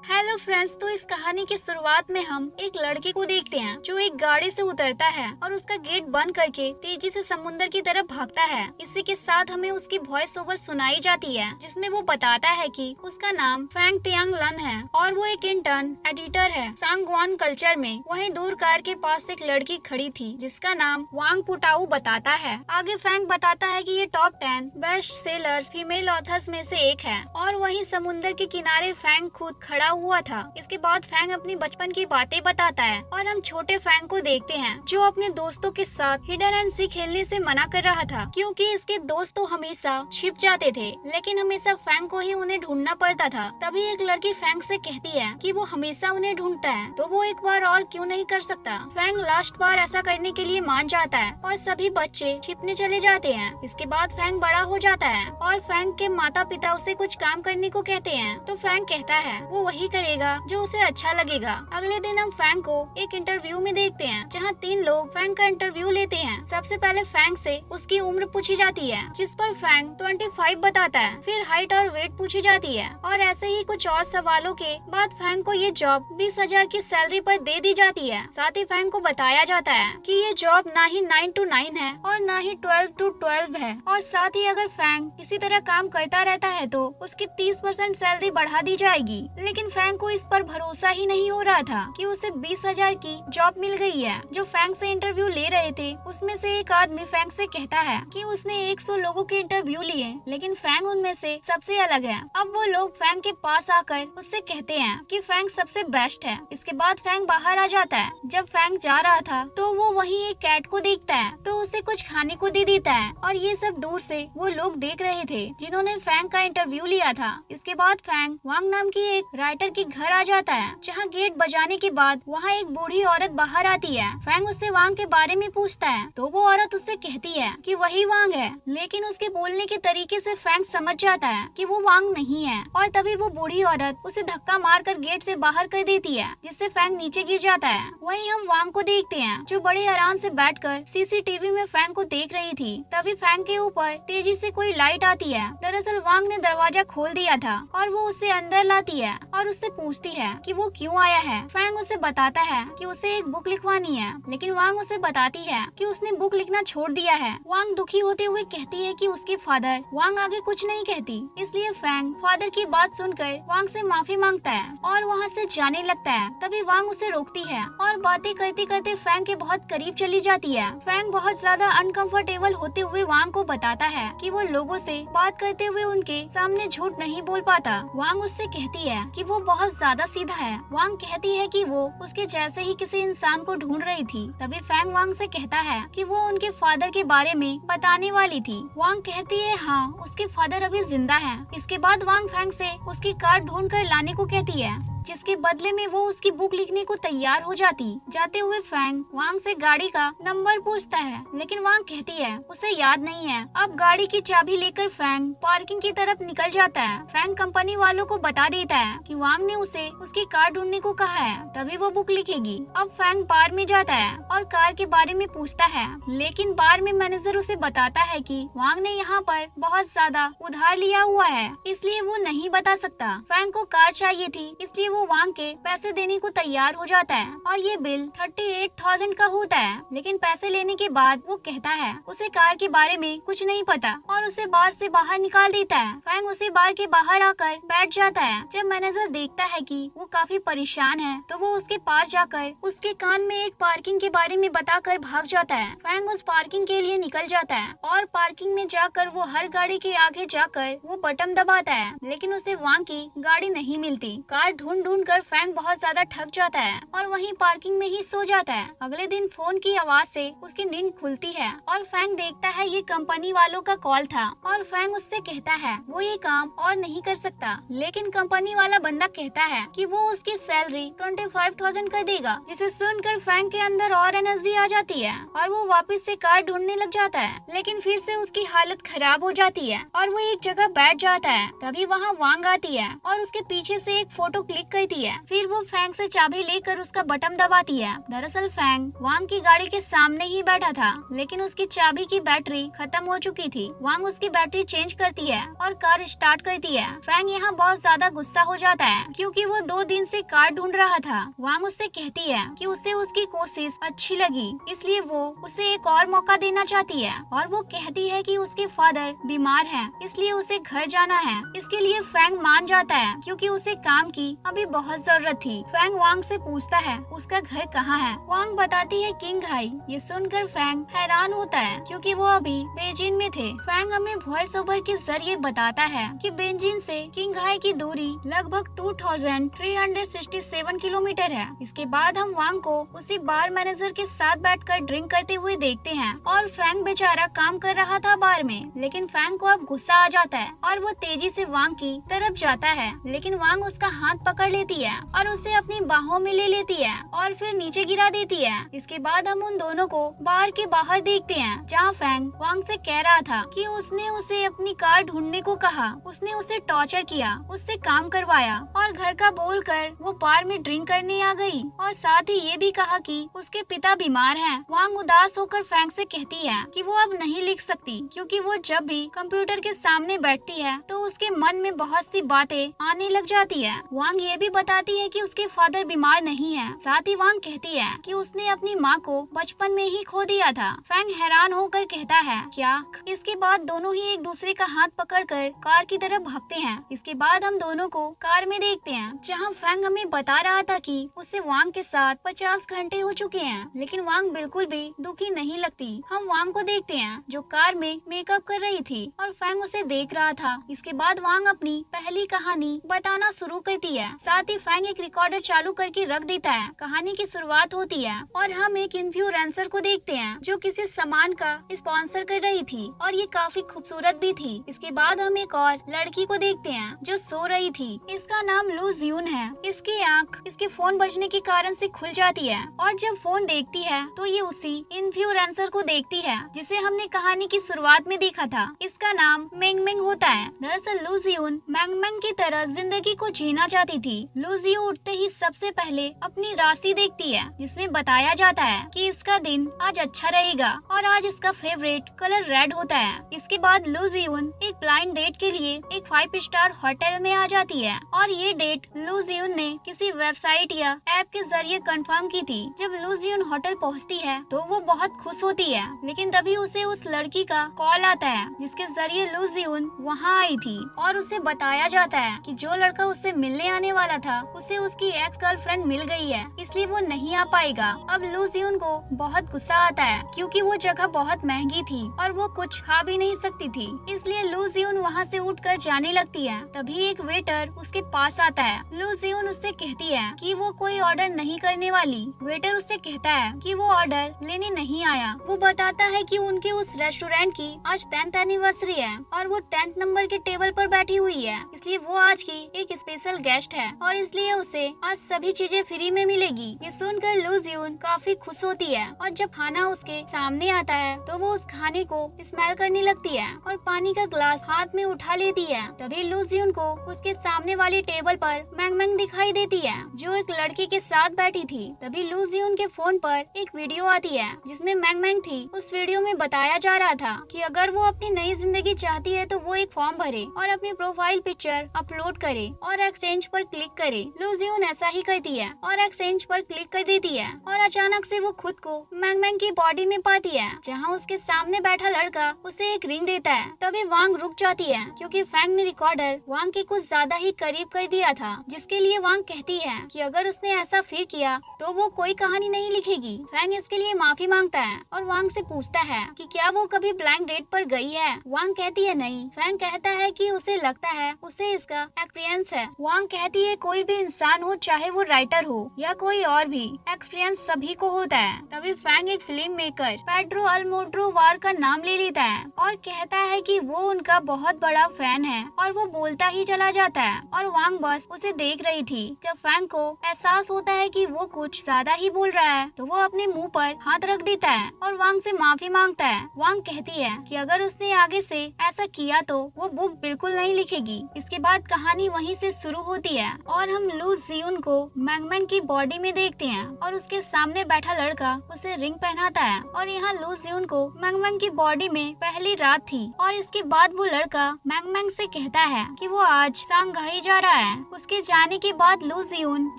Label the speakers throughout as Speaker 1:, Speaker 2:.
Speaker 1: Hello friends, तो इस कहानी की शुरुआत में हम एक लड़के को देखते हैं जो एक गाड़ी से उतरता है और उसका गेट बंद करके तेजी से समुद्र की तरफ भागता है। इसी के साथ हमें उसकी वॉइस ओवर सुनाई जाती है जिसमें वो बताता है कि उसका नाम फैंग तियांग लन है और वो एक इंटर्न एडिटर है सांगवान कल्चर में। वहीं दूर कार के पास एक लड़की खड़ी थी जिसका नाम वांग पुटाऊ बताता है। आगे फैंग बताता है कि ये top 10 best sellers female authors में से एक है और वहीं समुद्र के किनारे फैंग खुद खड़ा हुआ था। इसके बाद फैंग अपनी बचपन की बातें बताता है और हम छोटे फैंग को देखते हैं जो अपने दोस्तों के साथ हिडन एंड सीक खेलने से मना कर रहा था क्योंकि इसके दोस्त तो हमेशा छिप जाते थे, लेकिन हमेशा फैंग को ही उन्हें ढूंढना पड़ता था। तभी एक लड़की फैंग से कहती है कि वो हमेशा उन्हें ढूंढता है तो वो एक बार और क्यों नहीं कर सकता। फैंग लास्ट बार ऐसा करने के लिए मान जाता है और सभी बच्चे छिपने चले जाते हैं। इसके बाद फैंग बड़ा हो जाता है और फैंग के माता पिता उसे कुछ काम करने को कहते हैं तो फैंग कहता है वो वही करेगा जो उसे अच्छा लगेगा। अगले दिन हम फैंग को एक इंटरव्यू में देखते हैं जहाँ 3 लोग फैंग का इंटरव्यू लेते हैं। सबसे पहले फैंग से उसकी उम्र पूछी जाती है जिस पर फैंग 25 बताता है। फिर हाइट और वेट पूछी जाती है और ऐसे ही कुछ और सवालों के बाद फैंग को ये जॉब 20,000 की सैलरी पर दे दी जाती है। साथ ही फैंग को बताया जाता है कि ये जॉब ना ही 9 to 9 है और ना ही 12 to 12 है और साथ ही अगर फैंग किसी तरह काम करता रहता है तो उसकी 30% सैलरी बढ़ा दी जाएगी। लेकिन फैंग को इस पर भरोसा ही नहीं हो रहा था कि उसे 20,000 की जॉब मिल गई है। जो फैंग से इंटरव्यू ले रहे थे उसमें से एक आदमी फैंग से कहता है कि उसने 100 लोगों के इंटरव्यू लिए लेकिन फैंग उनमें से सबसे अलग है। अब वो लोग फैंग के पास आकर उससे कहते हैं कि फैंग सबसे बेस्ट है। इसके बाद फैंग बाहर आ जाता है। जब फैंग जा रहा था तो वो वहीं एक कैट को देखता है तो उसे कुछ खाने को दे देता है और ये सब दूर से वो लोग देख रहे थे जिन्होंने फैंग का इंटरव्यू लिया था। इसके बाद फैंग वांग नाम की एक राइटर के घर आ जाता है जहाँ गेट बजाने के बाद वहाँ एक बूढ़ी औरत बाहर आती है। फैंग उससे वांग के बारे में पूछता है तो वो औरत उससे कहती है कि वही वांग है, लेकिन उसके बोलने के तरीके से फैंग समझ जाता है कि वो वांग नहीं है और तभी वो बूढ़ी औरत उसे धक्का मारकर गेट से बाहर कर देती है जिससे फैंग नीचे गिर जाता है। वहीं हम वांग को देखते हैं जो बड़े आराम से बैठकर सीसीटीवी में फैंग को देख रही थी। तभी फैंग के ऊपर तेजी से कोई लाइट आती है। दरअसल वांग ने दरवाजा खोल दिया था और वो उसे अंदर लाती है और उससे पूछती है कि वो क्यों आया है। फैंग उसे बताता है कि उसे एक बुक लिखवानी है, लेकिन वांग उसे बताती है कि उसने बुक लिखना छोड़ दिया है। वांग दुखी होते हुए कहती है कि उसके फादर। वांग आगे कुछ नहीं कहती, इसलिए फैंग फादर की बात सुनकर वांग से माफी मांगता है और वहाँ से जाने लगता है। तभी वांग उसे रोकती है और बातें करते करते फैंग के बहुत करीब चली जाती है। फैंग बहुत ज्यादा अनकंफर्टेबल होते हुए वांग को बताता है कि वो लोगों से बात करते हुए उनके सामने झूठ नहीं बोल पाता। वांग उससे कहती है कि वो बहुत ज्यादा सीधा है। वांग कहती है कि वो उसके जैसे ही किसी इंसान को ढूंढ रही थी। तभी फैंग वांग से कहता है कि वो उनके फादर के बारे में बताने वाली थी। वांग कहती है हाँ, उसके फादर अभी जिंदा हैं। इसके बाद वांग फैंग से उसकी कार ढूंढ कर लाने को कहती है जिसके बदले में वो उसकी बुक लिखने को तैयार हो जाती। जाते हुए फैंग वांग से गाड़ी का नंबर पूछता है लेकिन वांग कहती है उसे याद नहीं है। अब गाड़ी की चाबी लेकर फैंग पार्किंग की तरफ निकल जाता है। फैंग कंपनी वालों को बता देता है कि वांग ने उसे उसकी कार ढूंढने को कहा है, तभी वो बुक लिखेगी। अब फैंग बार में जाता है और कार के बारे में पूछता है, लेकिन बार में मैनेजर उसे बताता है कि वांग ने यहाँ पर बहुत ज्यादा उधार लिया हुआ है, इसलिए वो नहीं बता सकता। फैंग को कार चाहिए थी, इसलिए वो वांग के पैसे देने को तैयार हो जाता है और ये बिल 38,000 का होता है। लेकिन पैसे लेने के बाद वो कहता है उसे कार के बारे में कुछ नहीं पता और उसे बार से बाहर निकाल देता है। फैंग उसे बार के बाहर आकर बैठ जाता है। जब मैनेजर देखता है कि वो काफी परेशान है तो वो उसके पास जाकर उसके कान में एक पार्किंग के बारे में बताकर भाग जाता है। फैंग उस पार्किंग के लिए निकल जाता है और पार्किंग में जाकर वो हर गाड़ी के आगे जाकर वो बटन दबाता है, लेकिन उसे वांग की गाड़ी नहीं मिलती। कार ढूंढ कर फैंग बहुत ज्यादा थक जाता है और वहीं पार्किंग में ही सो जाता है। अगले दिन फोन की आवाज से उसकी नींद खुलती है और फैंग देखता है ये कंपनी वालों का कॉल था और फैंग उससे कहता है वो ये काम और नहीं कर सकता, लेकिन कंपनी वाला बंदा कहता है कि वो उसकी सैलरी 25,000 कर देगा, जिसे सुनकर फैंग के अंदर और एनर्जी आ जाती है और वो वापस से कार ढूंढने लग जाता है। लेकिन फिर से उसकी हालत खराब हो जाती है और वो एक जगह बैठ जाता है। तभी वहाँ वांग आती है और उसके पीछे से एक फोटो क्लिक कहती है। फिर वो फैंग से चाबी लेकर उसका बटन दबाती है। दरअसल फैंग वांग की गाड़ी के सामने ही बैठा था, लेकिन उसकी चाबी की बैटरी खत्म हो चुकी थी। वांग उसकी बैटरी चेंज करती है और कार स्टार्ट करती है। फैंग यहाँ बहुत ज्यादा गुस्सा हो जाता है क्योंकि वो 2 दिन से कार ढूंढ रहा था। वांग उससे कहती है कि उसे उसकी कोशिश अच्छी लगी, इसलिए वो उसे एक और मौका देना चाहती है। और वो कहती है कि उसके फादर बीमार हैं, इसलिए उसे घर जाना है। इसके लिए फैंग मान जाता है क्योंकि उसे काम की अभी बहुत जरूरत थी। फैंग वांग से पूछता है उसका घर कहाँ है। वांग बताती है किंगहाई। ये सुनकर फैंग हैरान होता है क्योंकि वो अभी बेजिंग में थे। फैंग हमें वॉइस ओवर के जरिए बताता है कि बेजिंग से किंगहाई की दूरी लगभग 2367 किलोमीटर है। इसके बाद हम वांग को उसी बार मैनेजर के साथ बैठकर ड्रिंक करते हुए देखते हैं और फैंग बेचारा काम कर रहा था बार में, लेकिन फैंग को अब गुस्सा आ जाता है और वो तेजी से वांग की तरफ जाता है, लेकिन वांग उसका हाथ पकड़ लेती है और उसे अपनी बाहों में ले लेती है और फिर नीचे गिरा देती है। इसके बाद हम उन दोनों को बार के बाहर देखते हैं जहाँ फैंग वांग से कह रहा था कि उसने उसे अपनी कार ढूंढने को कहा, उसने उसे टॉर्चर किया, उससे काम करवाया और घर का बोलकर वो बार में ड्रिंक करने आ गई और साथ ही ये भी कहा कि उसके पिता बीमार हैं। वांग उदास होकर फैंग से कहती है कि वो अब नहीं लिख सकती क्योंकि वो जब भी कंप्यूटर के सामने बैठती है तो उसके मन में बहुत सी बातें आने लग जाती है। वांग ये भी बताती है कि उसके फादर बीमार नहीं है। साथ ही वांग कहती है कि उसने अपनी माँ को बचपन में ही खो दिया था। फैंग हैरान होकर कहता है क्या? इसके बाद दोनों ही एक दूसरे का हाथ पकड़कर कार की तरफ भागते हैं। इसके बाद हम दोनों को कार में देखते हैं जहाँ फैंग हमें बता रहा था कि उसे वांग के साथ 50 घंटे हो चुके हैं, लेकिन वांग बिल्कुल भी दुखी नहीं लगती। हम वांग को देखते हैं जो कार में मेकअप कर रही थी और फैंग उसे देख रहा था। इसके बाद वांग अपनी पहली कहानी बताना शुरू करती है। साथ ही फैंग एक रिकॉर्डर चालू करके रख देता है। कहानी की शुरुआत होती है और हम एक इन्फ्लुएंसर को देखते हैं जो किसी सामान का स्पॉन्सर कर रही थी और ये काफी खूबसूरत भी थी। इसके बाद हम एक और लड़की को देखते हैं जो सो रही थी। इसका नाम लू जियून है। इसकी आँख इसके फोन बजने के कारण से खुल जाती है और जब फोन देखती है तो ये उसी इन्फ्लुएंसर को देखती है जिसे हमने कहानी की शुरुआत में देखा था। इसका नाम मेंग मेंग होता है। दरअसल लू जियून मेंग मेंग की तरह जिंदगी को जीना चाहती थी। लू जियू उठते ही सबसे पहले अपनी राशि देखती है जिसमें बताया जाता है कि इसका दिन आज अच्छा रहेगा और आज इसका फेवरेट कलर रेड होता है। इसके बाद लू जियून एक ब्लाइंड डेट के लिए एक 5 स्टार होटल में आ जाती है और ये डेट लू जियून ने किसी वेबसाइट या ऐप के जरिए कंफर्म की थी। जब लू जियून होटल पहुंचती है तो वो बहुत खुश होती है, लेकिन तभी उसे उस लड़की का कॉल आता है जिसके जरिए लू जियून वहाँ आई थी और उसे बताया जाता है कि जो लड़का उससे मिलने आने वाला था उसे उसकी एक्स गर्लफ्रेंड मिल गई है, इसलिए वो नहीं आ पाएगा। अब लू जियून को बहुत गुस्सा आता है क्योंकि वो जगह बहुत महंगी थी और वो कुछ खा भी नहीं सकती थी, इसलिए लू जियून वहाँ से उठकर जाने लगती है। तभी एक वेटर उसके पास आता है। लू जियून उससे कहती है कि वो कोई ऑर्डर नहीं करने वाली। वेटर उससे कहता है कि वो ऑर्डर लेने नहीं आया। वो बताता है कि उनके उस रेस्टोरेंट की आज 10th एनिवर्सरी है और वो 10th नंबर के टेबल पर बैठी हुई है, इसलिए वो आज की एक स्पेशल गेस्ट है और इसलिए उसे आज सभी चीजें फ्री में मिलेगी। ये सुनकर लू जियून काफी खुश होती है और जब खाना उसके सामने आता है तो वो उस खाने को स्मेल करने लगती है और पानी का ग्लास हाथ में उठा लेती है। तभी लू जियून को उसके सामने वाली टेबल पर मेंग मेंग दिखाई देती है जो एक लड़के के साथ बैठी थी। तभी लू जियून के फोन पर एक वीडियो आती है जिसमें मेंग मेंग थी। उस वीडियो में बताया जा रहा था कि अगर वो अपनी नई जिंदगी चाहती है तो वो एक फॉर्म भरे और अपनी प्रोफाइल पिक्चर अपलोड करे और एक्सचेंज पर क्लिक करे। लू जियून ऐसा ही करती है और एक्सचेंज पर क्लिक कर देती है और अचानक से वो खुद को मेंग मेंग की बॉडी में पाती है जहाँ उसके सामने बैठा लड़का उसे एक रिंग देता है। तभी वांग रुक जाती है क्योंकि फैंग ने रिकॉर्डर वांग के कुछ ज्यादा ही करीब कर दिया था, जिसके लिए वांग कहती है कि अगर उसने ऐसा फिर किया तो वो कोई कहानी नहीं लिखेगी। फैंग इसके लिए माफी मांगता है और वांग से पूछता है कि क्या वो कभी ब्लाइंड डेट पर गई है। वांग कहती है नहीं। फैंग कहता है कि उसे लगता है उसे इसका एक्सपीरियंस है। वांग कहती है कोई भी इंसान हो, चाहे वो राइटर हो या कोई और भी, एक्सपीरियंस सभी को होता है। तभी फैंग एक फिल्म मेकर पेड्रो अल्मोड्रोवार का नाम ले लेता है और कहता है कि वो उनका बहुत बड़ा फैन है और वो बोलता ही चला जाता है और वांग बस उसे देख रही थी। जब फैंग को एहसास होता है कि वो कुछ ज्यादा ही बोल रहा है तो वो अपने मुंह पर हाथ रख देता है और वांग से माफी मांगता है। वांग कहती है कि अगर उसने आगे से ऐसा किया तो वो बुक बिल्कुल नहीं लिखेगी। इसके बाद कहानी वहीं से शुरू होती है और हम लू जियून को मैंग मैंग की बॉडी में देखते हैं और उसके सामने बैठा लड़का उसे रिंग पहनाता है। और यहाँ लू जियून को मैंग मैंग की बॉडी में पहली रात थी और इसके बाद वो लड़का मैंग मैंग से कहता है कि वो आज शंघाई जा रहा है। उसके जाने के बाद लू जियून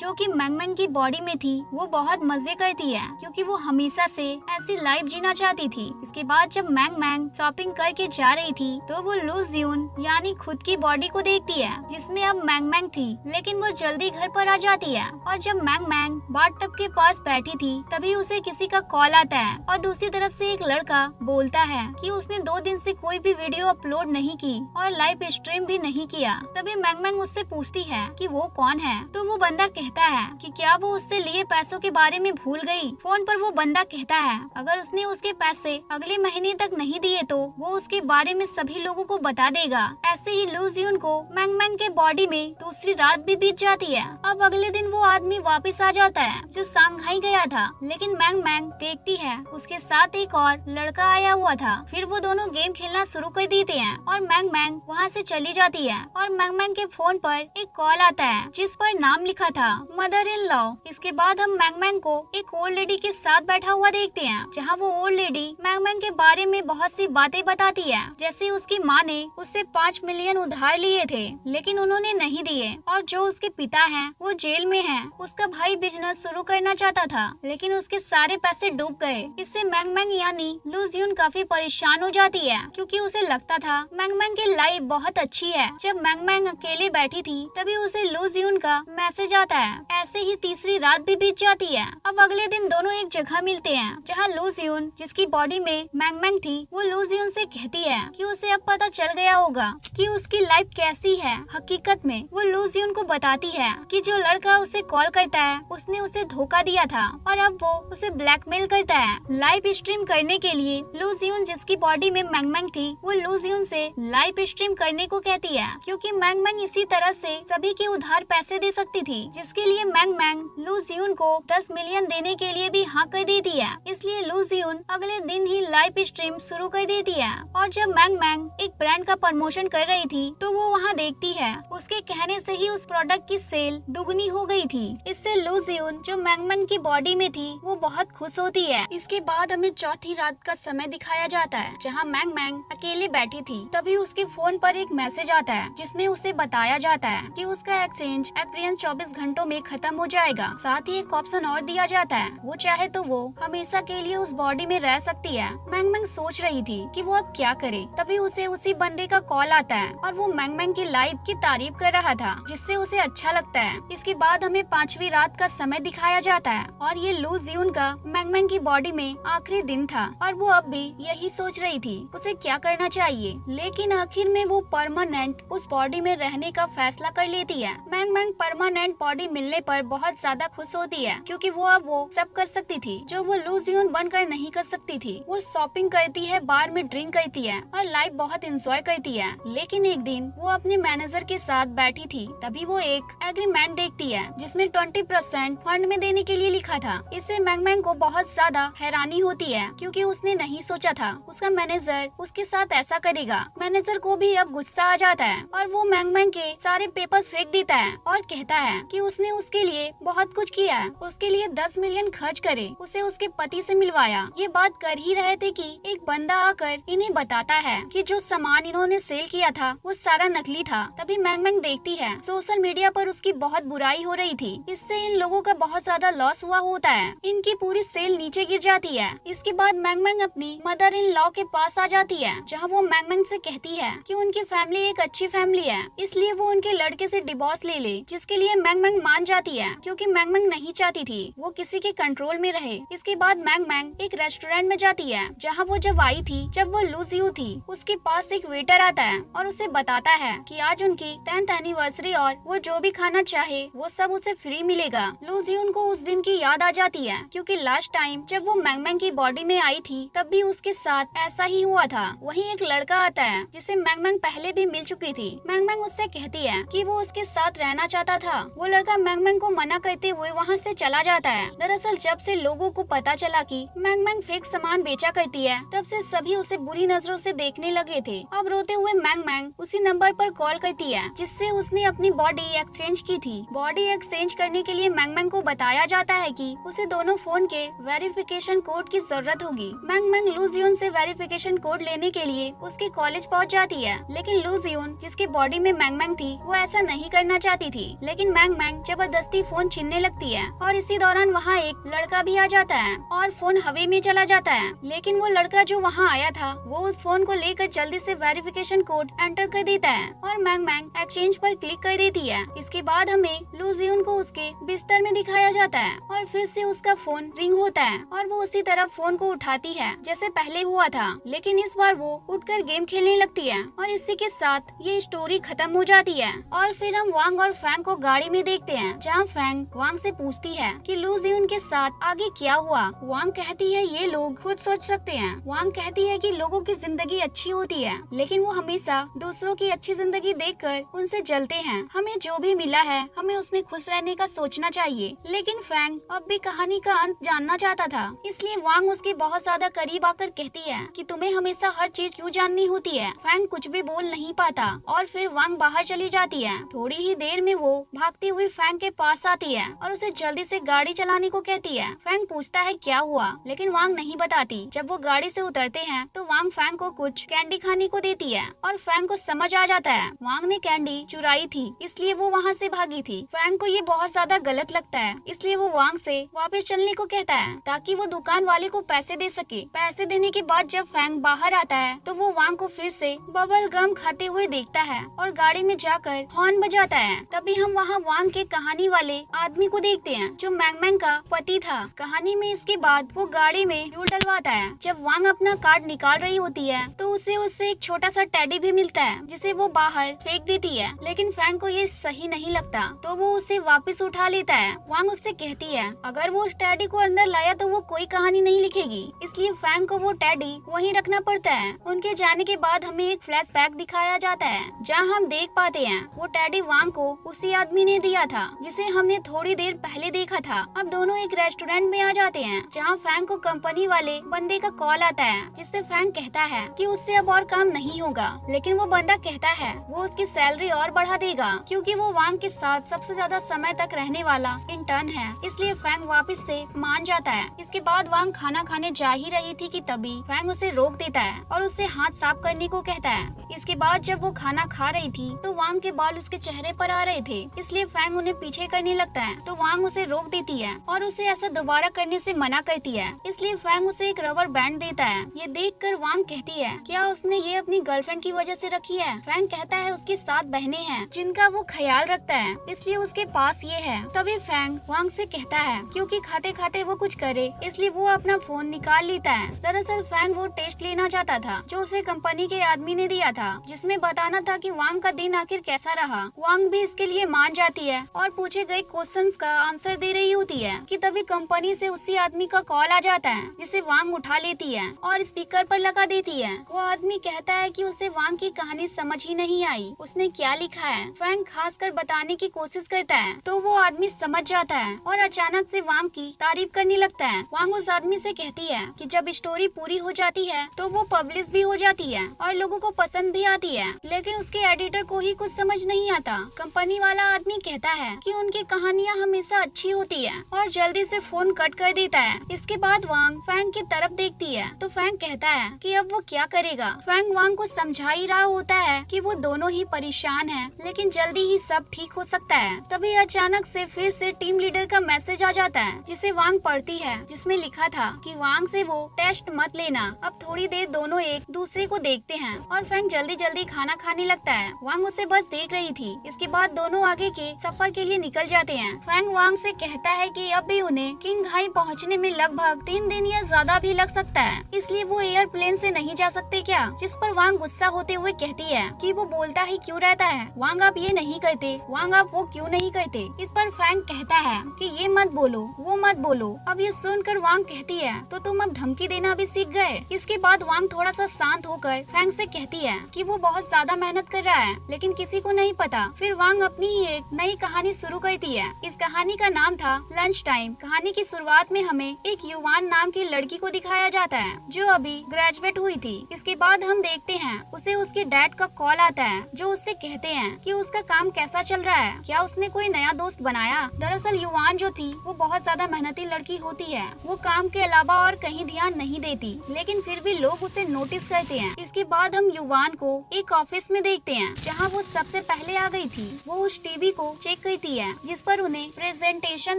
Speaker 1: जो कि मैंग मैंग की बॉडी में थी वो बहुत मजे करती है क्योंकि वो हमेशा से ऐसी लाइफ जीना चाहती थी। इसके बाद जब मैंग मैंग शॉपिंग करके जा रही थी तो वो लू जियून यानी खुद की बॉडी को देखती है जिसमें अब मैंग मैंग थी, लेकिन वो जल्दी घर पर आ जाती है। और जब मैंग मैंग बाथटब के पास बैठी थी तभी उसे किसी का कॉल आता है और दूसरी तरफ से एक लड़का बोलता है कि उसने 2 दिन से कोई भी वीडियो अपलोड नहीं की और लाइव स्ट्रीम भी नहीं किया। तभी मैंग मैंग उससे पूछती है कि वो कौन है, तो वो बंदा कहता है कि क्या वो उससे लिए पैसों के बारे में भूल गई। फोन पर वो बंदा कहता है अगर उसने उसके पैसे अगले महीने तक नहीं दिए तो वो उसके बारे में सभी लोगों को बता देगा। ऐसे ही लू जियून को मैंग मैंग के बॉडी में दूसरी रात भी बीत जाती है। अब अगले दिन वो आदमी वापस आ जाता है जो शंघाई गया था, लेकिन मैंग मैंग देखती है उसके साथ एक और लड़का आया हुआ था। फिर वो दोनों गेम खेलना शुरू कर देते हैं और मैंग मैंग वहाँ से चली जाती है। और मैंग मैंग के फोन पर एक कॉल आता है जिस पर नाम लिखा था मदर इन लॉ। इसके बाद हम मैंग मैंग को एक ओल्ड लेडी के साथ बैठा हुआ देखते हैं जहाँ वो ओल्ड लेडी मैंग मैंग के बारे में बहुत सी बातें बताती है, जैसे उसकी माँ ने उससे 5 मिलियन उधार लिए थे लेकिन उन्होंने नहीं दिए और जो उसके पिता हैं वो जेल में हैं। उसका भाई बिजनेस शुरू करना चाहता था लेकिन उसके सारे पैसे डूब गए। इससे मैंग मैंग यानी लू जियून काफी परेशान हो जाती है क्योंकि उसे लगता था मैंग मैंग की लाइफ बहुत अच्छी है। जब मैंग मैंग अकेले बैठी थी तभी उसे लू जियून का मैसेज आता है। ऐसे ही तीसरी रात भी बीत जाती है। अब अगले दिन दोनों एक जगह मिलते हैं जहाँ लू जियून जिसकी बॉडी में मैंग मैंग थी वो लू जियून से कहती है कि उसे अब पता चल गया होगा कि उसकी लाइफ कैसी है हकीकत में। वो लू जियून को बताती है कि जो लड़का उसे कॉल करता है उसने उसे धोखा दिया था और अब वो उसे ब्लैकमेल करता है लाइव स्ट्रीम करने के लिए। लू जियून जिसकी बॉडी में मैंग मैंग थी वो लू जियून से लाइव स्ट्रीम करने को कहती है क्योंकि मैंग मैंग इसी तरह से सभी के उधार पैसे दे सकती थी, जिसके लिए मैंग मैंग लू जियून को 10 मिलियन देने के लिए भी हाँ कर देती है। इसलिए लू जियून अगले दिन ही लाइव स्ट्रीम शुरू कर देती है। और जब मैंग मैंग एक ब्रांड का प्रमोशन कर रही थी तो वो वहाँ देखती है उसके कहने से ही उस प्रोडक्ट की सेल दुगनी हो गई थी। इससे लू जियून जो मैंग मैंग की बॉडी में थी वो बहुत खुश होती है। इसके बाद हमें चौथी रात का समय दिखाया जाता है जहाँ मैंग मैंग अकेले बैठी थी। तभी उसके फोन पर एक मैसेज आता है जिसमें उसे बताया जाता है कि उसका एक्सचेंज एक्सपीरियंस 24 घंटों में खत्म हो जाएगा। साथ ही एक ऑप्शन और दिया जाता है, वो चाहे तो वो हमेशा के लिए उस बॉडी में रह सकती है। मैंग मैंग सोच रही थी कि वो अब क्या करे, तभी उसे उसी बंदे का कॉल आता है और वो मैंग मैंग की लाइफ की तारीफ कर रहा था जिससे उसे अच्छा लगता है। इसके बाद हमें 5वीं रात का समय दिखाया जाता है और ये लू जियून का मैंग मैंग की बॉडी में आखिरी दिन था और वो अब भी यही सोच रही थी उसे क्या करना चाहिए, लेकिन आखिर में वो परमानेंट उस बॉडी में रहने का फैसला कर लेती है। मैंग मैंग परमानेंट बॉडी मिलने पर बहुत ज्यादा खुश होती है क्योंकि वो अब वो सब कर सकती थी जो वो लू जियून बनकर नहीं कर सकती थी। वो शॉपिंग करती है, बार में ड्रिंक करती है और लाइफ बहुत एंजॉय करती है। लेकिन एक दिन वो अपने मैनेजर के साथ बैठी थी तभी वो एक एग्रीमेंट देखती है जिसमें 20% फंड में देने के लिए लिखा था। इससे मैंग मैंग को बहुत ज्यादा हैरानी होती है क्योंकि उसने नहीं सोचा था उसका मैनेजर उसके साथ ऐसा करेगा। मैनेजर को भी अब गुस्सा आ जाता है और वो मैंग मैंग के सारे पेपर्स फेंक देता है और कहता है कि उसने उसके लिए बहुत कुछ किया है, उसके लिए 10 मिलियन खर्च करे, उसे उसके पति से मिलवाया। ये बात कर ही रहे थे कि एक बंदा आकर इन्हें बताता है कि जो सामान इन्होंने सेल किया था वो सारा नकली था। तभी मैंग मैंग देखती है सोशल मीडिया पर उसकी बहुत बुराई हो रही थी, इससे इन लोगों का बहुत ज्यादा लॉस हुआ होता है, इनकी पूरी सेल नीचे गिर जाती है। इसके बाद मैंग मैंग अपनी मदर इन लॉ के पास आ जाती है जहाँ वो मैंग मैंग से कहती है कि उनकी फैमिली एक अच्छी फैमिली है, इसलिए वो उनके लड़के से डिवोर्स ले ले, जिसके लिए मैंग मैंग मान जाती है क्योंकि मैंग मैंग नहीं चाहती थी वो किसी के कंट्रोल में रहे। इसके बाद मैंग मैंग एक रेस्टोरेंट में जाती है जहाँ वो जब आई थी जब वो लू जियू थी। उसके पास एक वेटर आता है और उसे बताता है कि आज उनकी 10th एनिवर्सरी और वो जो भी खाना चाहे वो सब उसे फ्री मिलेगा। लू जियून को उस दिन की याद आ जाती है क्योंकि लास्ट टाइम जब वो मैंग मैंग की बॉडी में आई थी तब भी उसके साथ ऐसा ही हुआ था। वहीं एक लड़का आता है जिसे मैंग मैंग पहले भी मिल चुकी थी। मैंग मैंग उससे कहती है कि वो उसके साथ रहना चाहता था। वो लड़का मैंग मैंग को मना करते हुए वहाँ से चला जाता है। दरअसल जब से लोगों को पता चला कि मैंग मैंग फेक सामान बेचा करती है तब से सभी उसे बुरी नजरों से देखने लगे थे। अब रोते हुए मैंग मैंग उसी नंबर पर कॉल करती है जिससे उसने अपनी बॉडी एक्सचेंज की थी। बॉडी एक्सचेंज करने के लिए मैंग मैंग को बताया जाता है कि उसे दोनों फोन के वेरिफिकेशन कोड की जरूरत होगी। मैंग मैंग लू जियोन से वेरिफिकेशन कोड लेने के लिए उसके कॉलेज पहुंच जाती है, लेकिन लू जियोन जिसके बॉडी में मैंग मैंग थी वो ऐसा नहीं करना चाहती थी। लेकिन मैंग मैंग जबरदस्ती फोन छीनने लगती है और इसी दौरान वहाँ एक लड़का भी आ जाता है और फोन हवा में चला जाता है। लेकिन वो लड़का जो वहाँ आया था वो उस फोन को लेकर जल्दी से वेरिफिकेशन कोड एंटर कर देता है और मैंग मैंग एक्सचेंज पर क्लिक कर देती है। इसके बाद हमें लू जियोन को उसके बिस्तर में दिखाया जाता है और फिर से उसका फोन रिंग होता है और वो उसी तरह फोन को उठाती है जैसे पहले हुआ था, लेकिन इस बार वो उठकर गेम खेलने लगती है और इसी के साथ ये स्टोरी खत्म हो जाती है। और फिर हम वांग और फैंग को गाड़ी में देखते हैं, जहाँ फैंग वांग से पूछती है कि लू जियोन के साथ आगे क्या हुआ। वांग कहती है ये लोग खुद सोच सकते हैं। वांग कहती है कि लोगों की जिंदगी अच्छी होती है, लेकिन वो हमेशा दूसरों की अच्छी जिंदगी देखकर उनसे जलते हैं। हमें जो भी मिला है हमें उसमें खुश रहने का सोचना चाहिए। लेकिन फैंग अब भी कहानी का अंत जानना चाहता था, इसलिए वांग उसके बहुत ज्यादा करीब आकर कहती है कि तुम्हें हमेशा हर चीज क्यों जाननी होती है। फैंग कुछ भी बोल नहीं पाता और फिर वांग बाहर चली जाती है। थोड़ी ही देर में वो भागती हुई फैंग के पास आती है और उसे जल्दी से गाड़ी चलाने को कहती है। फैंग पूछता है क्या हुआ, लेकिन वांग नहीं बताती। जब वो गाड़ी से उतरते हैं तो वांग फैंग को कुछ कैंडी खाने को देती है और फैंग को समझ आ जाता है वांग ने कैंडी चुराई थी, इसलिए वो वहाँ से भागी थी। फैंग को ये बहुत ज्यादा गलत लगता है, इसलिए वो वांग से वापस चलने को कहता है ताकि वो दुकान वाले को पैसे दे सके। पैसे देने के बाद जब फैंग बाहर आता है तो वो वांग को फिर से बबल गम खाते हुए देखता है और गाड़ी में जाकर हॉर्न बजाता है। तभी हम वहाँ वांग के कहानी वाले आदमी को देखते हैं जो मैंग मैंग का पति था कहानी में। इसके बाद वो गाड़ी में फ्यूल डलवाता है। जब वांग अपना कार्ड निकाल रही होती है तो उसे उससे एक छोटा सा टेडी भी मिलता है जिसे वो बाहर फेंक देती है, लेकिन फैंग को ये सही नहीं लगता तो वो उसे वापस उठा लेता है। वांग उससे कहती है अगर वो उस टेडी को अंदर लाया तो वो कोई कहानी नहीं लिखेगी, इसलिए फैंग को वो टेडी वहीं रखना पड़ता है। उनके जाने के बाद हमें एक फ्लैशबैक दिखाया जाता है जहाँ हम देख पाते हैं वो टेडी वांग को उसी आदमी ने दिया था जिसे हमने थोड़ी देर पहले देखा था। अब दोनों एक रेस्टोरेंट में आ जाते हैं जहाँ फैंग को कंपनी वाले बंदे का कॉल आता है जिससे फैंग कहता है कि उससे अब और काम नहीं होगा, लेकिन वो बंदा कहता है वो उसकी सैलरी और बढ़ा देगा क्योंकि वो वांग के साथ सबसे ज्यादा समय तक रहने वाला इंटर्न है, इसलिए फैंग वापस से मान जाता है। इसके बाद वांग खाना खाने जा ही रही थी कि तभी फैंग उसे रोक देता है और उससे हाथ साफ करने को कहता है। इसके बाद जब वो खाना खा रही थी तो वांग के बाल उसके चेहरे पर आ रहे थे, इसलिए फैंग उन्हें पीछे करने लगता है तो वांग उसे रोक देती है और उसे ऐसा दोबारा करने से मना करती है, इसलिए फैंग उसे एक रबर बैंड देता है। ये देखकर वांग कहती है क्या उसने ये अपनी गर्लफ्रेंड की वजह से रखी है। फैंग कहता है उसकी 7 बहनें हैं जिनका वो ख्याल रखता है, इसलिए उसके पास ये है। तभी फैंग वांग से कहता है क्योंकि खाते खाते वो कुछ करे इसलिए वो अपना फोन निकाल लेता है। दरअसल फैंग वो टेस्ट लेना चाहता था जो उसे कंपनी के आदमी ने दिया था जिसमें बताना था कि वांग का दिन आखिर कैसा रहा। वांग भी इसके लिए मान जाती है और पूछे गए क्वेश्चंस का आंसर दे रही होती है कि तभी कंपनी से उसी आदमी का कॉल आ जाता है जिसे वांग उठा लेती है और स्पीकर पर लगा देती है। वो आदमी कहता है कि उसे वांग की कहानी समझ ही नहीं आई, उसने क्या लिखा है। फैंग खास कर बताने की कोशिश करता है तो वो आदमी समझ जाता है और अचानक से वांग की तारीफ करने लगता है। वांग उस आदमी से कहती है कि जब स्टोरी पूरी हो जाती है तो वो पब्लिश भी हो जाती है और लोगों को पसंद भी आती है, लेकिन उसके एडिटर को ही कुछ समझ नहीं आता। कंपनी वाला आदमी कहता है कि उनकी कहानियाँ हमेशा अच्छी होती है और जल्दी से फोन कट कर देता है। इसके बाद वांग फैंग की तरफ देखती है तो फैंग कहता है कि अब वो क्या करेगा। फैंग वांग को समझा ही रहा होता है कि वो दोनों ही परेशान हैं, लेकिन जल्दी ही सब ठीक हो सकता है। तभी अचानक से फिर से टीम लीडर का मैसेज आ जाता है जिसे वांग पढ़ती है, जिसमें लिखा था कि वांग से वो टेस्ट मत लेना। अब थोड़ी देर दोनों एक दूसरे को देखते हैं और फैंग जल्दी जल्दी खाना खाने लगता है। वांग उसे बस देख रही थी। इसके बाद दोनों आगे के सफर के लिए निकल जाते हैं। फैंग वांग से कहता है कि अब भी उन्हें किंग हाई पहुंचने में लगभग 3 दिन या ज्यादा भी लग सकता है, इसलिए वो एयरप्लेन से नहीं जा सकते क्या। जिस पर वांग गुस्सा होते हुए कहती है कि वो बोलता ही क्यों रहता है, वांग आप ये नहीं करते, वांग आप वो क्यों नहीं करते। इस पर फैंग कहता है कि ये मत बोलो, वो मत बोलो। अब ये सुनकर वांग कहती है तो तुम अब धमकी देना भी सीख गए। इसके बाद वांग थोड़ा सा शांत होकर फैंग से कहती है कि वो बहुत ज्यादा मेहनत कर रहा है लेकिन किसी को नहीं पता। फिर वांग अपनी ही एक नई कहानी शुरू करती है। इस कहानी का नाम था लंच टाइम। कहानी की शुरुआत में हमें एक युवान नाम की लड़की को दिखाया जाता है जो अभी ग्रेजुएट हुई थी। इसके बाद हम देखते हैं उसे उसके डैड का कॉल आता है जो उससे कहते हैं कि उसका काम कैसा चल रहा है? क्या उसने कोई नया दोस्त बनाया? दरअसल युवान जो थी वो बहुत ज्यादा मेहनती लड़की होती है। वो काम के अलावा और कहीं ध्यान नहीं देती, लेकिन फिर भी लोग उसे नोटिस करते हैं। इसके बाद हम युवान को एक ऑफिस में देखते हैं जहाँ वो सबसे पहले आ गई थी। वो उस टीवी को चेक करती है जिस पर उन्हें प्रेजेंटेशन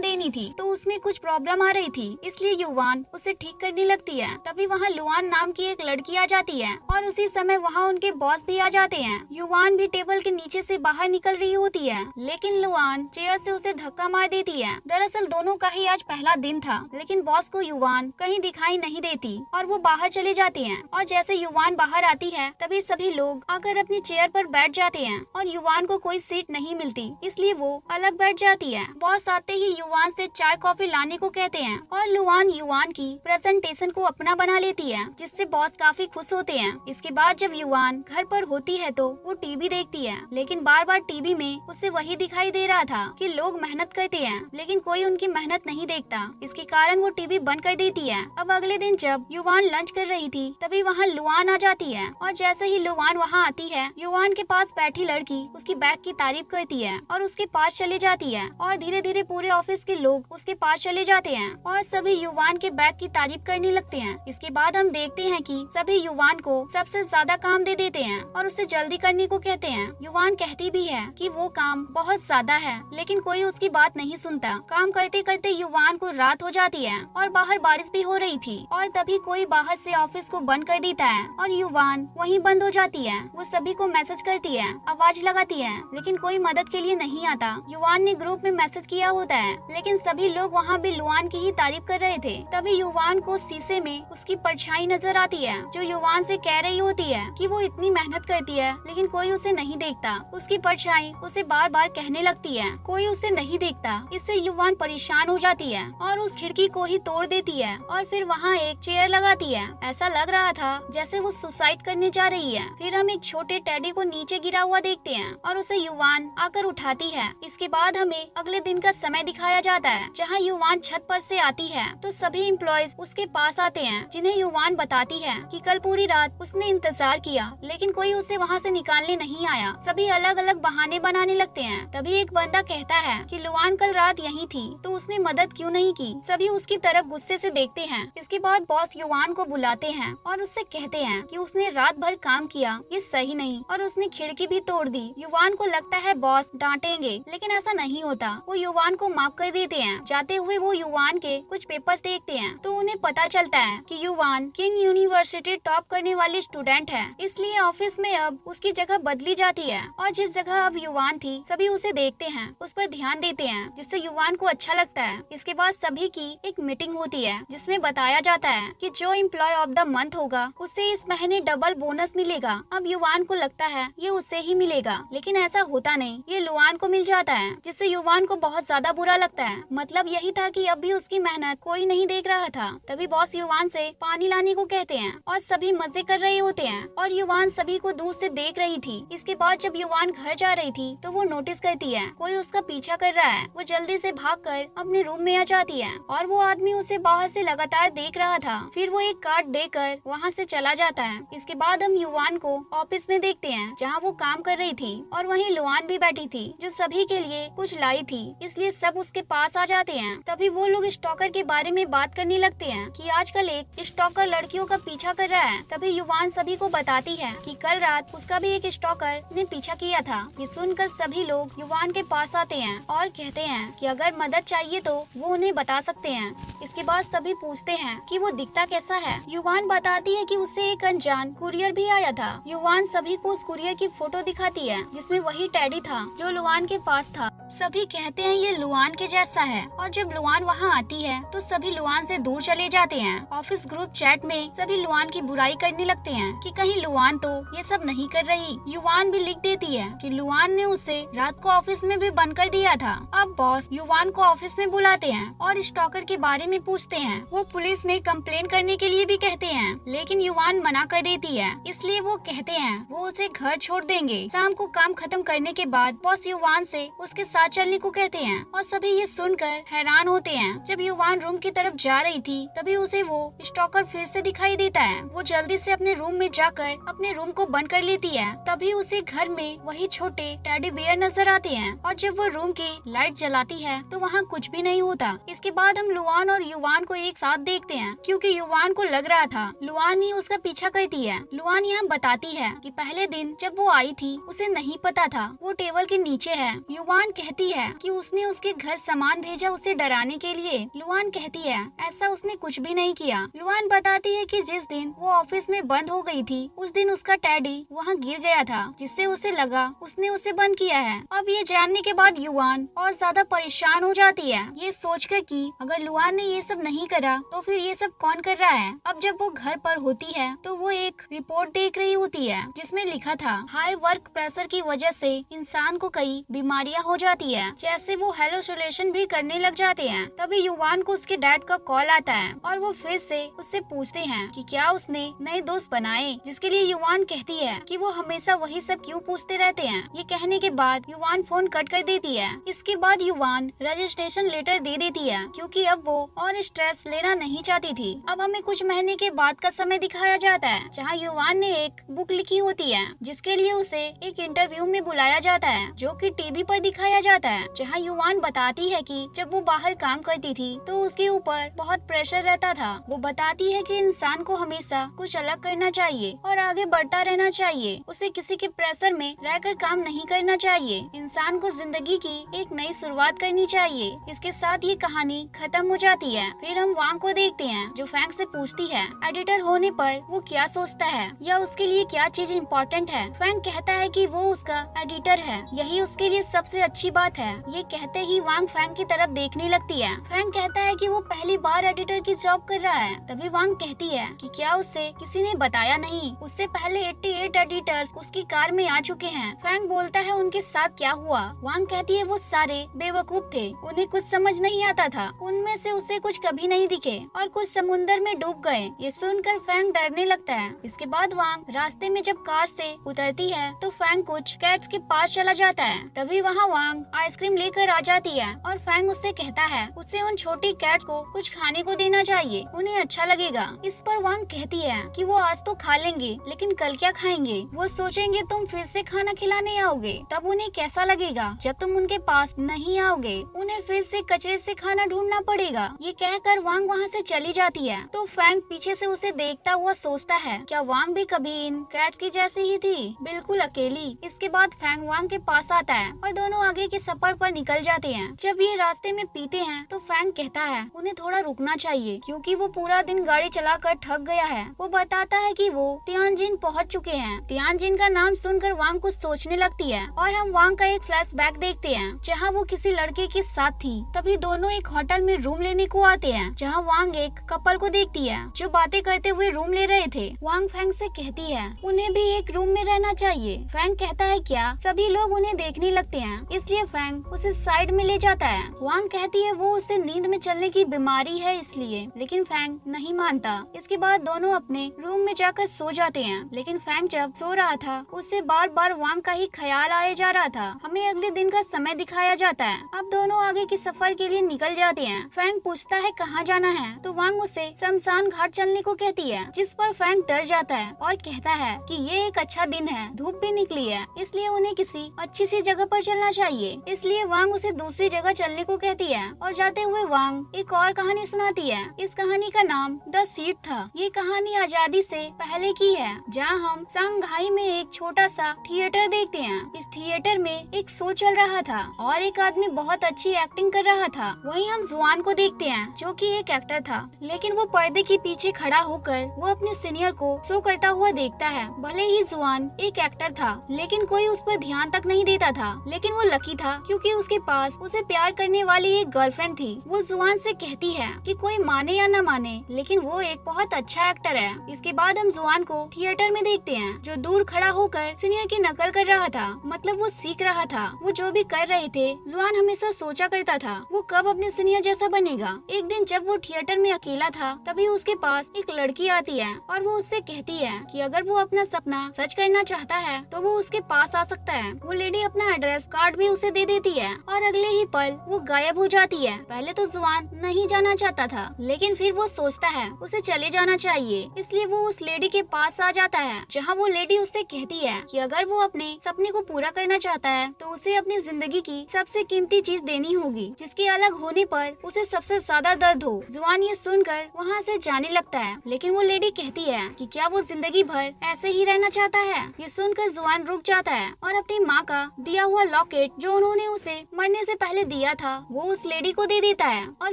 Speaker 1: देनी थी, तो उसमें कुछ प्रॉब्लम आ रही थी, इसलिए युवान उसे ठीक करने लगती है। तभी वहाँ लुआन नाम की एक लड़की आ जाती है और उसी समय वहाँ उनके बॉस भी आ जाते हैं। युवान भी टेबल के नीचे से बाहर निकल रही होती है, लेकिन लुआन चेयर से उसे धक्का मार देती है। दरअसल दोनों का ही आज पहला दिन था, लेकिन बॉस को युवान कहीं दिखाई नहीं देती और वो बाहर चले जाते हैं। और जैसे युवान बाहर आती है तभी सभी लोग आकर अपनी चेयर पर बैठ जाते हैं और युवान को कोई सीट नहीं मिलती, इसलिए वो अलग बैठ जाती है। बॉस आते ही युवान से चाय कॉफी लाने को कहते हैं और लुआन युवान की प्रेजेंटेशन को अपना बना लेती है, जिससे बॉस काफी खुश होते हैं। इसके बाद जब युवान घर पर होती है तो वो टीवी देखती है, लेकिन बार बार टीवी में उसे वही दिखाई दे रहा था कि लोग मेहनत करते हैं लेकिन कोई उनकी मेहनत नहीं देखता। इसके कारण वो टीवी बंद कर देती है। अब अगले दिन जब युवान लंच कर रही थी तभी वहाँ लुआन आ जाती है और जैसे ही लुआन वहाँ आती है युवान के पास बैठी लड़की उसकी बैग की तारीफ करती है और उसके पास चले जाती है और धीरे धीरे पूरे ऑफिस के लोग उसके पास चले जाते हैं और सभी युवान के बैग की तारीफ करने लगते हैं। इसके बाद हम देखते हैं कि सभी युवान को सबसे ज्यादा काम दे देते हैं और उसे जल्दी करने को कहते हैं। युवान कहती भी है कि वो काम बहुत ज्यादा है, लेकिन कोई उसकी बात नहीं सुनता। काम करते करते युवान को रात हो जाती है और बाहर बारिश भी हो रही थी और तभी कोई बाहर से ऑफिस को बंद कर देता है और युवान वहीं बंद हो जाती है। वो सभी को मैसेज करती है, आवाज लगाती है, लेकिन कोई मदद के लिए नहीं आता। युवान ने ग्रुप में मैसेज किया होता है, लेकिन सभी लोग वहाँ भी लुआन की ही तारीफ कर रहे थे। तभी युवान को शीशे में उसकी परछाई नजर आती है जो युवान से कह रही होती है कि वो इतनी मेहनत करती है लेकिन कोई उसे नहीं देखता। उसकी परछाई उसे बार बार कहने लगती है कोई उसे नहीं देखता। इससे युवान परेशान हो जाती है और उस खिड़की को ही तोड़ देती है और फिर वहाँ एक चेयर लगाती है। ऐसा लग रहा था जैसे वो सुसाइड करने जा रही है। फिर हम एक छोटे टेडी को नीचे गिरा हुआ देखते हैं और उसे युवान आकर उठाती है। इसके बाद हमें अगले दिन का समय दिखाया जाता है जहाँ युवान छत पर से आती है तो सभी एम्प्लॉयज उसके पास आते हैं, जिन्हें युवान बताती है कि कल पूरी रात उसने इंतजार किया लेकिन कोई उसे वहाँ से निकालने नहीं आया। सभी अलग अलग बहाने बनाने लगते हैं। तभी एक बंदा कहता है कि लुआन कल रात यहीं थी तो उसने मदद क्यों नहीं की। सभी उसकी तरफ गुस्से से देखते हैं। इसके बाद बॉस युवान को बुलाते हैं और उससे कहते हैं कि उसने रात भर काम किया, ये सही नहीं, और उसने खिड़की भी तोड़ दी। युवान को लगता है बॉस डांटेंगे, लेकिन ऐसा नहीं होता। वो युवान को माफ कर देते हैं। जाते हुए वो युवान के कुछ पेपर्स देखते हैं तो उन्हें पता चलता है कि युवान किंग यूनिवर्सिटी टॉप करने वाली स्टूडेंट है, इसलिए ऑफिस में अब उसकी जगह बदली जाती है और जिस जगह अब युवान थी सभी उसे देखते हैं, उस पर ध्यान देते हैं, जिससे युवान को अच्छा लगता है। इसके बाद सभी की एक मीटिंग होती है जिसमें बताया जाता है कि जो एम्प्लॉय ऑफ द मंथ होगा उसे इस महीने डबल बोनस मिलेगा। अब युवान को लगता है ये उसे ही मिलेगा, लेकिन ऐसा होता नहीं, ये लुआन को मिल जाता है, जिससे युवान को बहुत ज्यादा बुरा लगता है। मतलब यही था कि अब भी उसकी मेहनत कोई नहीं देख रहा था। तभी बॉस युवान से पानी लाने को कहते हैं और सभी मजे कर रहे होते हैं और युवान सभी को दूर से देख रही थी। इसके बाद जब युवान घर जा रही थी तो वो नोटिस करती है कोई उसका पीछा कर रहा है। वो जल्दी से भागकर अपने रूम में आ जाती है और वो आदमी उसे बाहर से लगातार देख रहा था। फिर वो एक कार्ड देकर वहाँ से चला जाता है। इसके बाद हम युवान को ऑफिस में देखते हैं जहाँ वो काम कर रही थी और वहीं लुआन भी बैठी थी जो सभी के लिए कुछ लाई थी, इसलिए सब उसके पास आ जाते हैं। तभी वो लोग स्टॉकर के बारे में बात करने लगते हैं कि आजकल एक स्टॉकर लड़कियों का पीछा कर रहा है। तभी युवान सभी को बताती है कि कल रात उसका भी एक स्टॉकर ने पीछा किया था। ये सुनकर सभी लोग युवान के पास आते हैं और कहते हैं कि अगर मदद चाहिए तो वो उन्हें बता सकते हैं। इसके बाद सभी पूछते हैं कि वो दिखता कैसा है। युवान बताती है कि उसे एक अनजान कुरियर भी आया था। युवान सभी को उस कुरियर की फोटो दिखाती है जिसमें वही टेडी था जो लुआन के पास था। सभी कहते हैं ये लुआन के जैसा है और जब लुआन वहाँ आती है तो सभी लुआन से दूर चले जाते हैं। ऑफिस ग्रुप चैट में सभी लुआन की बुराई करने लगते हैं कि कहीं लुआन तो ये सब नहीं कर रही। युवान भी लिख देती है कि लुआन ने उसे रात को ऑफिस में भी बंद कर दिया था। अब बॉस युवान को ऑफिस में बुलाते हैं और स्टॉकर के बारे में पूछते हैं। वो पुलिस में कंप्लेन करने के लिए भी कहते हैं, लेकिन युवान मना कर देती है, इसलिए वो कहते हैं वो उसे घर छोड़ देंगे। शाम को काम खत्म करने के बाद बॉस युवान से उसके साथ चलने को कहते हैं और सभी ये सुनकर हैरान होते हैं। जब युवान रूम की तरफ जा रही थी तभी उसे वो स्टॉकर फिर से दिखाई देता है। वो जल्दी से अपने रूम में जाकर अपने रूम को बंद कर लेती है। तभी उसे घर में वही छोटे टेडी बियर नजर आते हैं और जब वो रूम की लाइट जलाती है तो वहाँ कुछ भी नहीं होता। इसके बाद हम लुआन और युवान को एक साथ देखते हैं क्योंकि युवान को लग रहा था लुआन ही उसका पीछा करती है। लुआन यहाँ बताती है कि पहले दिन जब वो आई थी उसे नहीं पता था वो टेबल के नीचे है। युवान कहती है कि उसने उसके घर सामान भेजा उसे डराने के लिए। लुआन कहती है ऐसा उसने कुछ भी नहीं किया। लुआन बताती है कि जिस दिन वो ऑफिस में बंद हो गई थी उस दिन उसका टैडी वहाँ गिर गया था जिससे उसे लगा उसने उसे बंद किया है। अब ये जानने के बाद युवान और ज्यादा परेशान हो जाती है ये सोचकर कि अगर लुआन ने ये सब नहीं करा तो फिर ये सब कौन कर रहा है। अब जब वो घर पर होती है तो वो एक रिपोर्ट देख रही होती है जिसमें लिखा था हाई वर्क प्रेशर की वजह से इंसान को कई बीमारियां हो जाती है जैसे वो हेलुसिनेशन भी करने लग जाते हैं। तभी युवान को उसके डैड का कॉल आता है और वो फिर से उससे पूछते हैं कि क्या उसने नए दोस्त बनाए जिसके लिए युवान कहती है कि वो हमेशा वही सब क्यों पूछते रहते हैं। ये कहने के बाद युवान फोन कट कर देती है। इसके बाद युवान रजिस्ट्रेशन लेटर दे देती है क्योंकि अब वो और स्ट्रेस लेना नहीं चाहती थी। अब हमें कुछ महीने के बाद का समय दिखाया जाता है जहाँ युवान ने एक बुक लिखी होती है जिसके लिए उसे एक इंटरव्यू में बुलाया जाता है जो कि टीवी पर दिखाया जाता है जहाँ युवान बताती है कि जब वो बाहर काम करती थी तो उसके ऊपर बहुत प्रेशर रहता था। वो बताती है कि इंसान को हमेशा कुछ अलग करना चाहिए और आगे बढ़ता रहना चाहिए। उसे किसी के प्रेशर में रहकर काम नहीं करना चाहिए। इंसान को जिंदगी की एक नई शुरुआत करनी चाहिए। इसके साथ ये कहानी खत्म हो जाती है। फिर हम वांग को देखते हैं जो फैंग से पूछती है एडिटर होने पर वो क्या सोचता है या उसके लिए क्या चीज इम्पोर्टेंट है। फैंग कहता है कि वो उसका एडिटर है, यही उसके लिए सबसे अच्छी बात है। ये कहते ही वांग फैंग की तरफ देखने लगती है। फैंग कहता है कि वो पहली बार एडिटर की जॉब कर रहा है। तभी वांग कहती है कि क्या उससे किसी ने बताया नहीं, उससे पहले 88 एडिटर्स उसकी कार में आ चुके हैं। फैंग बोलता है उनके साथ क्या हुआ। वांग कहती है वो सारे बेवकूफ थे, उन्हें कुछ समझ नहीं आता था। उनमें से उसे कुछ कभी नहीं दिखे और कुछ समुंदर में डूब गए। ये सुनकर फैंग डरने लगता है। इसके बाद वांग रास्ते में जब कार से उतरती है तो फैंग कुछ कैट्स के पास चला जाता है। तभी वहाँ वांग आइसक्रीम लेकर आ जाती है और फैंग उससे कहता है उसे उन छोटी कैट्स को कुछ खाने को देना चाहिए, उन्हें अच्छा लगेगा। इस पर वांग कहती है कि वो आज तो खा लेंगे लेकिन कल क्या खाएंगे। वो सोचेंगे तुम फिर से खाना खिलाने आओगे, तब उन्हें कैसा लगेगा जब तुम उनके पास नहीं आओगे। उन्हें फिर से कचरे से खाना ढूंढना पड़ेगा। ये कहकर वांग वहाँ से चली जाती है तो फैंग पीछे से उसे देखता हुआ सोचता है क्या वांग भी कभी इन कैट्स की जैसी ही थी, बिल्कुल अकेली। इसके बाद फैंग वांग के पास आता है और दोनों आगे के सफर पर निकल जाते हैं। जब ये रास्ते में पीते हैं तो फैंग कहता है उन्हें थोड़ा रुकना चाहिए क्योंकि वो पूरा दिन गाड़ी चलाकर थक गया है। वो बताता है कि वो तियानजिन पहुंच चुके हैं। तियानजिन का नाम सुनकर वांग कुछ सोचने लगती है और हम वांग का एक फ्लैशबैक देखते हैं जहाँ वो किसी लड़के के साथ थी। तभी दोनों एक होटल में रूम लेने को आते हैं जहाँ वांग एक कपल को देखती है जो बातें करते हुए रूम ले रहे थे। वांग फैंग से कहती है उन्हें भी एक रूम में रहना चाहिए। फैंग कहता है क्या, सभी लोग उन्हें देखने लगते हैं, इसलिए फैंग उसे साइड में ले जाता है। वांग कहती है वो उसे नींद में चलने की बीमारी है इसलिए, लेकिन फैंग नहीं मानता। इसके बाद दोनों अपने रूम में जाकर सो जाते हैं। लेकिन फैंग जब सो रहा था उससे बार बार वांग का ही ख्याल आया जा रहा था। हमें अगले दिन का समय दिखाया जाता है। अब दोनों आगे के सफर के लिए निकल जाते हैं। फैंग पूछता है कहाँ जाना है तो वांग उसे शमशान घाट चलने को कहती है, जिस पर फैंग डर जाता है और कहता है कि ये एक अच्छा दिन है, धूप भी निकली है, इसलिए उन्हें किसी अच्छी सी जगह पर चलना चाहिए। इसलिए वांग उसे दूसरी जगह चलने को कहती है और जाते हुए वांग एक और कहानी सुनाती है। इस कहानी का नाम द सीट था। ये कहानी आजादी से पहले की है जहाँ हम शंघाई में एक छोटा सा थिएटर देखते हैं। इस थिएटर में एक शो चल रहा था और एक आदमी बहुत अच्छी एक्टिंग कर रहा था। वहीं हम जुआन को देखते हैं जो कि एक एक्टर था, लेकिन वो पर्दे के पीछे खड़ा होकर वो अपने सीनियर को शो करता हुआ देखता है। भले ही जुआन एक एक्टर था लेकिन कोई उस पर ध्यान तक नहीं देता था। लेकिन वो लकी था क्योंकि उसके पास उसे प्यार करने वाली एक गर्लफ्रेंड थी। वो जुआन से कहती है कि कोई माने या न माने लेकिन वो एक बहुत अच्छा एक्टर है। इसके बाद हम जुआन को थिएटर में देखते हैं जो दूर खड़ा होकर सीनियर की नकल कर रहा था, मतलब वो सीख रहा था। वो जो भी कर रहे थे जुआन हमेशा सोचा करता था वो कब अपने सीनियर जैसा बनेगा। एक दिन जब वो थिएटर में अकेला था तभी उसके पास एक लड़की आती है और वो उससे कहती है कि अगर वो अपना सपना सच करना चाहता है तो वो उसके पास आ सकता है। वो लेडी अपना एड्रेस कार्ड भी उसे उसे दे देती है और अगले ही पल वो गायब हो जाती है। पहले तो जुआन नहीं जाना चाहता था, लेकिन फिर वो सोचता है उसे चले जाना चाहिए, इसलिए वो उस लेडी के पास आ जाता है, जहाँ वो लेडी उससे कहती है कि अगर वो अपने सपने को पूरा करना चाहता है तो उसे अपनी जिंदगी की सबसे कीमती चीज देनी होगी, जिसके अलग होने पर उसे सबसे ज्यादा दर्द हो। जुआन ये सुनकर वहाँ से जाने लगता है, लेकिन वो लेडी कहती है कि क्या वो जिंदगी भर ऐसे ही रहना चाहता है। ये सुनकर जुआन रुक जाता है और अपनी माँ का दिया हुआ लॉकेट जो उन्होंने उसे मरने से पहले दिया था वो उस लेडी को दे देता है और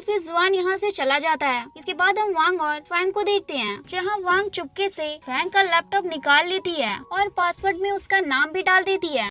Speaker 1: फिर जुआन यहाँ से चला जाता है। इसके बाद हम वांग और फैंग को देखते हैं, जहाँ वांग चुपके से फैंग का लैपटॉप निकाल लेती है और पासवर्ड में उसका नाम भी डाल देती है।